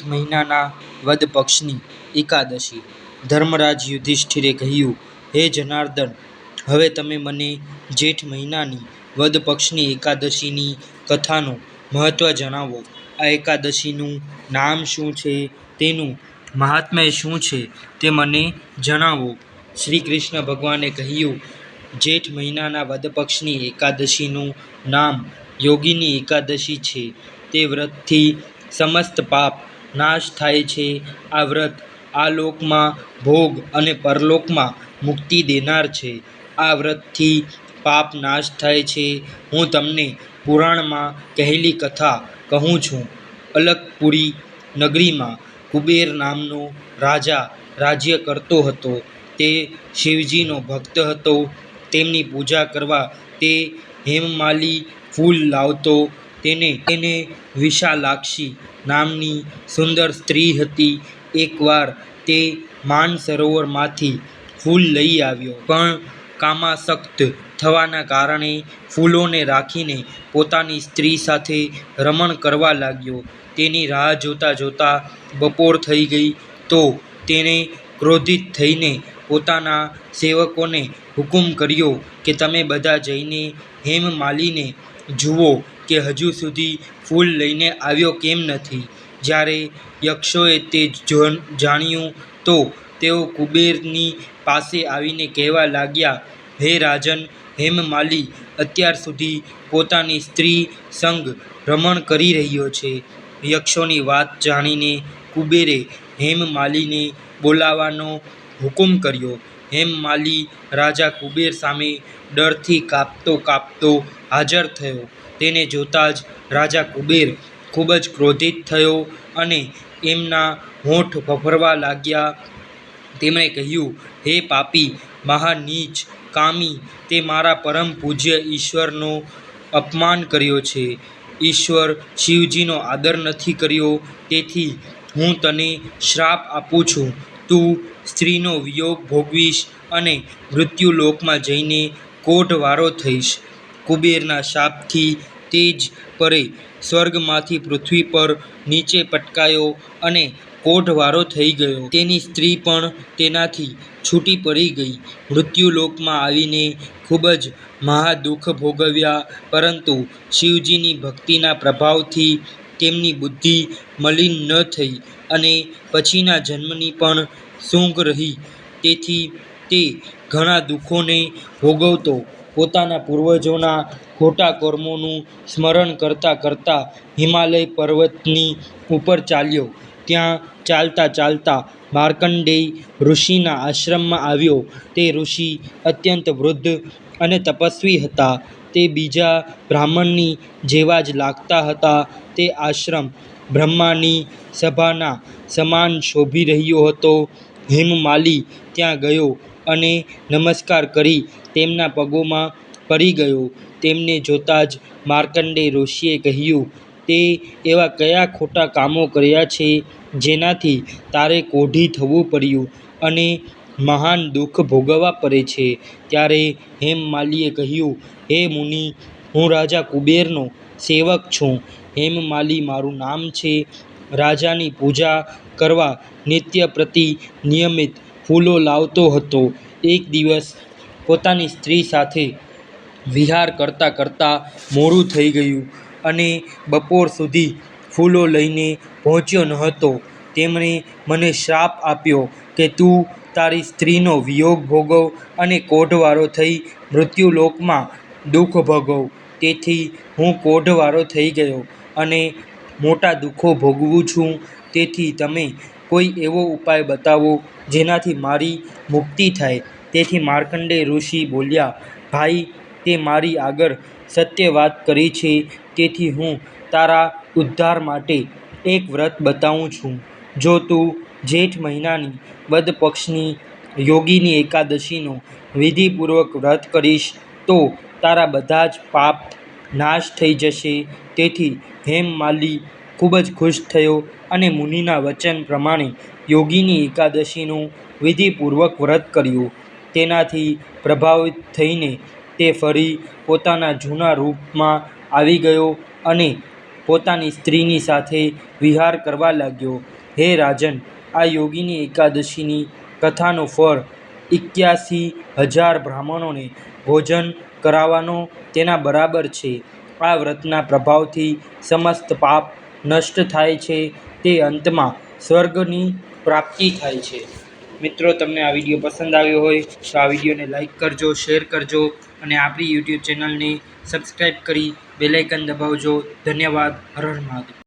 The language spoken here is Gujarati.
મહિનાના વદ પક્ષની એકાદશી. ધર્મરાજ યુધિષ્ઠિરે કહ્યું, હે જનાર્દન, હવે તમે મને જેઠ મહિનાની વદ પક્ષની એકાદશીની કથાનું મહત્વ જણાવો. આ એકાદશીનું નામ શું છે, તેનું મહાત્મ્ય શું છે તે મને જણાવો. શ્રી કૃષ્ણ ભગવાને કહ્યું, જેઠ મહિનાના વદ પક્ષની એકાદશીનું નામ યોગીની એકાદશી છે. તે વ્રતથી સમસ્ત પાપ નાશ થાય છે. આ વ્રત આ લોકમાં ભોગ અને પરલોકમાં મુક્તિ દેનાર છે. આ વ્રતથી પાપ નાશ થાય છે. હું તમને પુરાણમાં કહેલી કથા કહું છું. અલકપુરી નગરીમાં કુબેર નામનો રાજા રાજ્ય કરતો હતો. તે શિવજીનો ભક્ત હતો. તેમની પૂજા કરવા તે હેમમાલી ફૂલ લાવતો. તેને વિશાલાક્ષી નામની સુંદર સ્ત્રી હતી. એકવાર તે માનસરોવરમાંથી ફૂલ લઈ આવ્યો, પણ કામાસક્ત થવાના કારણે ફૂલોને રાખીને પોતાની સ્ત્રી સાથે રમણ કરવા લાગ્યો. તેની રાહ જોતા જોતા બપોર થઈ ગઈ તો તેણે ક્રોધિત થઈને પોતાના સેવકોને હુકમ કર્યો કે તમે બધા જઈને હેમમાલીને જુઓ કે હજુ સુધી ફૂલ લઈને આવ્યો કેમ નથી. જ્યારે યક્ષોએ તે જાણ્યું તો તેઓ કુબેરની પાસે આવીને કહેવા લાગ્યા, હે રાજન, હેમમાલી અત્યાર સુધી પોતાની સ્ત્રી સંગ રમણ કરી રહ્યો છે. યક્ષોની વાત જાણીને કુબેરે હેમમાલીને બોલાવવાનો હુકમ કર્યો. હેમમાલી રાજા કુબેર સામે ડરથી કાંપતો કાંપતો હાજર થયો. તેને જોતાં જ રાજા કુબેર ખૂબ જ ક્રોધિત થયો અને એમના હોઠ ફફરવા લાગ્યા. તેમણે કહ્યું, હે પાપી, મહાનીચ, કામી, તે મારા પરમ પૂજ્ય ઈશ્વરનો અપમાન કર્યો છે. ઈશ્વર શિવજીનો આદર નથી કર્યો. તેથી હું તને શ્રાપ આપું છું. તું સ્ત્રીનો વિયોગ ભોગવીશ અને મૃત્યુલોકમાં જઈને કોઢવારો થઈશ. કુબેરના શાપથી તે જ પરે સ્વર્ગમાંથી પૃથ્વી પર નીચે પટકાયો અને કોઢવારો થઈ ગયો. તેની સ્ત્રી પણ તેનાથી છૂટી પડી ગઈ. મૃત્યુલોકમાં આવીને ખૂબ જ મહાદુઃખ ભોગવ્યા. પરંતુ શિવજીની ભક્તિના પ્રભાવથી તેમની બુદ્ધિ મલિન ન થઈ અને પછીના જન્મની પણ સૂંઘ રહી. તેથી તે ઘણા દુઃખોને ભોગવતો પોતાના પૂર્વજોના ખોટા કર્મોનું સ્મરણ કરતા કરતા હિમાલય પર્વતની ઉપર ચાલ્યો. ત્યાં ચાલતા ચાલતા માર્કંડેય ઋષિના આશ્રમમાં આવ્યો. તે ઋષિ અત્યંત વૃદ્ધ અને તપસ્વી હતા. તે બીજા બ્રાહ્મણની જેવા જ લાગતા હતા. તે આશ્રમ બ્રહ્માની સભાના સમાન શોભી રહ્યો હતો. હેમમાલી ત્યાં ગયો અને નમસ્કાર કરી તેમના પગોમાં પડી ગયો. તેમને જોતાં જ માર્કંડેય ઋષિએ કહ્યું, તે એવા કયા ખોટા કામો કર્યા છે જેનાથી તારે કોઢી થવું પડ્યું અને મહાન દુઃખ ભોગવવા પડે છે? ત્યારે હેમમાલીએ કહ્યું, હે મુનિ, હું રાજા કુબેરનો સેવક છું. હેમમાલી મારું નામ છે. રાજાની પૂજા કરવા નિત્ય પ્રતિ નિયમિત ફૂલો લાવતો હતો. એક દિવસ પોતાની સ્ત્રી સાથે વિહાર કરતાં કરતાં મોડું થઈ ગયું અને બપોર સુધી ફૂલો લઈને પહોંચ્યો ન હતો. તેમણે મને શ્રાપ આપ્યો કે તું તારી સ્ત્રીનો વિયોગ ભોગવ અને કોઢવારો થઈ મૃત્યુલોકમાં દુઃખ ભોગવ. તેથી હું કોઢવારો થઈ ગયો અને મોટા દુઃખો ભોગવું છું. તેથી તમે કોઈ એવો ઉપાય બતાવો જેનાથી મારી મુક્તિ થાય. તેથી માર્કંડેય ઋષિ બોલ્યા, ભાઈ, તે મારી આગળ સત્ય વાત કરી છે. તેથી હું તારા ઉદ્ધાર માટે એક વ્રત બતાવું છું. જો તું જેઠ મહિનાની વદ પક્ષની યોગીની એકાદશીનો વિધિપૂર્વક વ્રત કરીશ તો તારા બધા જ પાપ નાશ થઈ જશે. તેથી હેમમાલી ખૂબ જ ખુશ થયો અને મુનિના વચન પ્રમાણે યોગીની એકાદશીનું વિધિપૂર્વક વ્રત કર્યું. તેનાથી પ્રભાવિત થઈને તે ફરી પોતાના જૂના રૂપમાં આવી ગયો અને પોતાની સ્ત્રીની સાથે વિહાર કરવા લાગ્યો. હે રાજન, આ યોગીની એકાદશીની કથાનું ફળ 81,000 બ્રાહ્મણોને ભોજન કરાવવાનો તેના બરાબર છે. આ વ્રતના પ્રભાવથી સમસ્ત પાપ નષ્ટ થાય છે તે અંતમાં સ્વર્ગની પ્રાપ્તિ થાય છે. મિત્રો, તમને આ વિડીયો પસંદ આવ્યો હોય તો આ વિડીયોને લાઇક કરજો, શેર કરજો અને આપણી યુટ્યુબ ચેનલને સબસ્ક્રાઈબ કરી બેલ આઇકન દબાવજો. ધન્યવાદ. હર હર મહાદેવ.